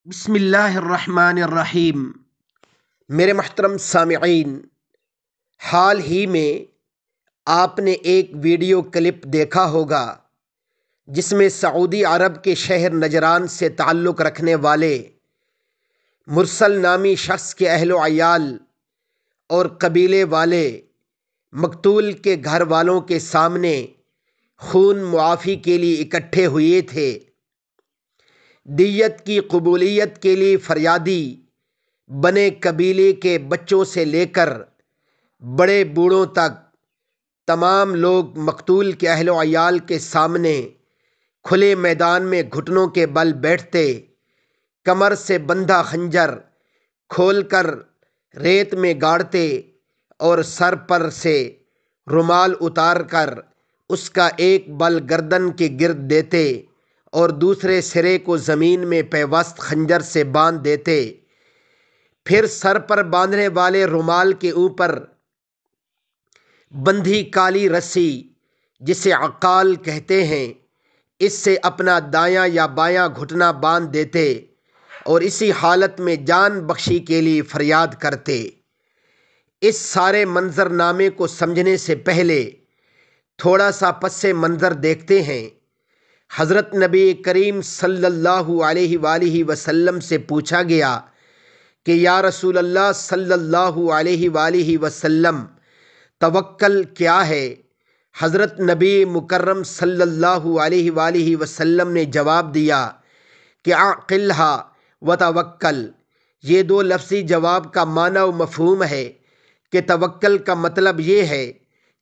بسم اللہ الرحمن الرحیم۔ میرے محترم سامعین، حال ہی میں آپ نے ایک ویڈیو کلپ دیکھا ہوگا جس میں سعودی عرب کے شہر نجران سے تعلق رکھنے والے مرسل نامی شخص کے اہل و عیال اور قبیلے والے مقتول کے گھر والوں کے سامنے خون معافی کے لیے اکٹھے ہوئے تھے۔ دیت کی قبولیت کے لیے فریادی بنے قبیلے کے بچوں سے لے کر بڑے بوڑھوں تک تمام لوگ مقتول کے اہل و عیال کے سامنے کھلے میدان میں گھٹنوں کے بل بیٹھتے، کمر سے بندھا خنجر کھول کر ریت میں گاڑتے اور سر پر سے رومال اتار کر اس کا ایک بل گردن کے گرد دیتے اور دوسرے سرے کو زمین میں پیوست خنجر سے باندھ دیتے۔ پھر سر پر باندھنے والے رومال کے اوپر بندھی کالی رسی، جسے عقال کہتے ہیں، اس سے اپنا دایاں یا بایاں گھٹنا باندھ دیتے اور اسی حالت میں جان بخشی کے لیے فریاد کرتے۔ اس سارے منظر نامے کو سمجھنے سے پہلے تھوڑا سا پس منظر دیکھتے ہیں۔ حضرت نبی کریم صلی اللہ علیہ وآلہ وسلم سے پوچھا گیا کہ یا رسول اللہ صلی اللہ علیہ وآلہ وسلم، توکل کیا ہے؟ حضرت نبی مکرم صلی اللہ علیہ وآلہ وسلم نے جواب دیا کہ اعقلھا وتوکل۔ یہ دو لفظی جواب کا معنی و مفہوم ہے کہ توکل کا مطلب یہ ہے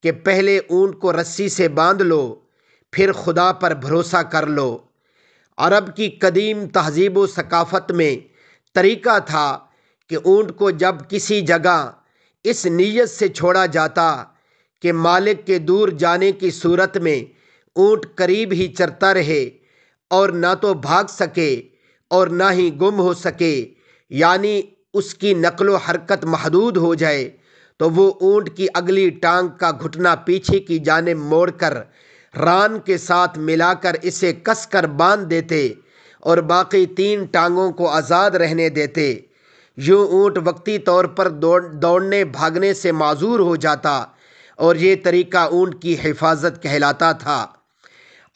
کہ پہلے اونٹ کو رسی سے باندھ لو، پھر خدا پر بھروسہ کر لو۔ عرب کی قدیم تہذیب و ثقافت میں طریقہ تھا کہ اونٹ کو جب کسی جگہ اس نیت سے چھوڑا جاتا کہ مالک کے دور جانے کی صورت میں اونٹ قریب ہی چرتا رہے اور نہ تو بھاگ سکے اور نہ ہی گم ہو سکے، یعنی اس کی نقل و حرکت محدود ہو جائے، تو وہ اونٹ کی اگلی ٹانگ کا گھٹنا پیچھے کی جانب موڑ کر ران کے ساتھ ملا کر اسے کس کر باندھ دیتے اور باقی تین ٹانگوں کو آزاد رہنے دیتے۔ یوں اونٹ وقتی طور پر دوڑنے بھاگنے سے معذور ہو جاتا اور یہ طریقہ اونٹ کی حفاظت کہلاتا تھا۔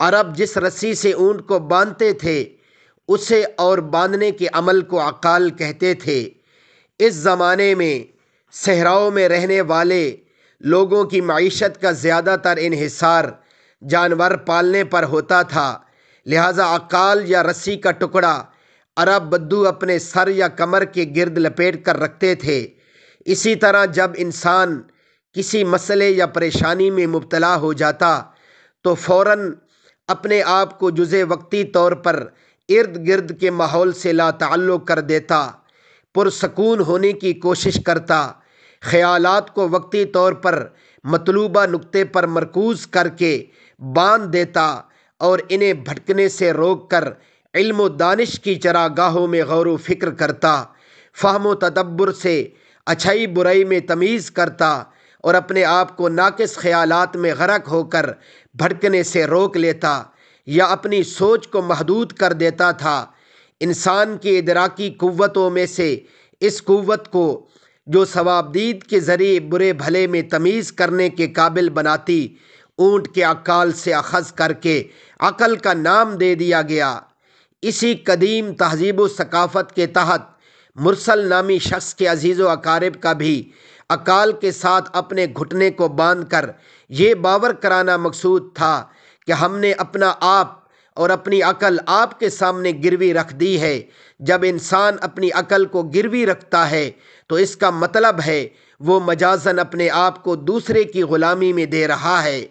عرب جس رسی سے اونٹ کو باندھتے تھے اسے اور باندھنے کے عمل کو عقال کہتے تھے۔ اس زمانے میں صحراؤں میں رہنے والے لوگوں کی معیشت کا زیادہ تر انحصار جانور پالنے پر ہوتا تھا، لہذا عقال یا رسی کا ٹکڑا عرب بدو اپنے سر یا کمر کے گرد لپیٹ کر رکھتے تھے۔ اسی طرح جب انسان کسی مسئلے یا پریشانی میں مبتلا ہو جاتا تو فوراً اپنے آپ کو جزء وقتی طور پر ارد گرد کے ماحول سے لا تعلق کر دیتا، پرسکون ہونے کی کوشش کرتا، خیالات کو وقتی طور پر مطلوبہ نقطے پر مرکوز کر کے باندھ دیتا اور انہیں بھٹکنے سے روک کر علم و دانش کی چراگاہوں میں غور و فکر کرتا، فہم و تدبر سے اچھائی برائی میں تمیز کرتا اور اپنے آپ کو ناقص خیالات میں غرق ہو کر بھٹکنے سے روک لیتا یا اپنی سوچ کو محدود کر دیتا تھا۔ انسان کی ادراکی قوتوں میں سے اس قوت کو جو ثوابدید کے ذریعے برے بھلے میں تمیز کرنے کے قابل بناتی، اونٹ کے عقال سے اخذ کر کے عقل کا نام دے دیا گیا۔ اسی قدیم تہذیب و ثقافت کے تحت مرسل نامی شخص کے عزیز و اقارب کا بھی عقال کے ساتھ اپنے گھٹنے کو باندھ کر یہ باور کرانا مقصود تھا کہ ہم نے اپنا آپ اور اپنی عقل آپ کے سامنے گروی رکھ دی ہے۔ جب انسان اپنی عقل کو گروی رکھتا ہے تو اس کا مطلب ہے وہ مجازاً اپنے آپ کو دوسرے کی غلامی میں دے رہا ہے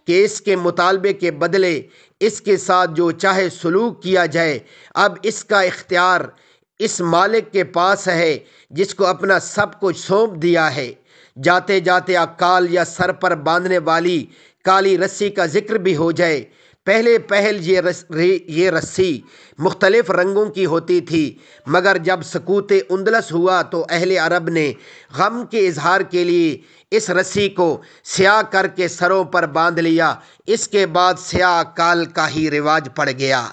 کہ اس کے مطالبے کے بدلے اس کے ساتھ جو چاہے سلوک کیا جائے۔ اب اس کا اختیار اس مالک کے پاس ہے جس کو اپنا سب کچھ سونپ دیا ہے۔ جاتے جاتے عقال یا سر پر باندھنے والی کالی رسی کا ذکر بھی ہو جائے۔ پہل یہ رسی مختلف رنگوں کی ہوتی تھی، مگر جب سکوت اندلس ہوا تو اہل عرب نے غم کے اظہار کے لیے اس رسی کو سیاہ کر کے سروں پر باندھ لیا۔ اس کے بعد سیاہ عقال کا ہی رواج پڑ گیا۔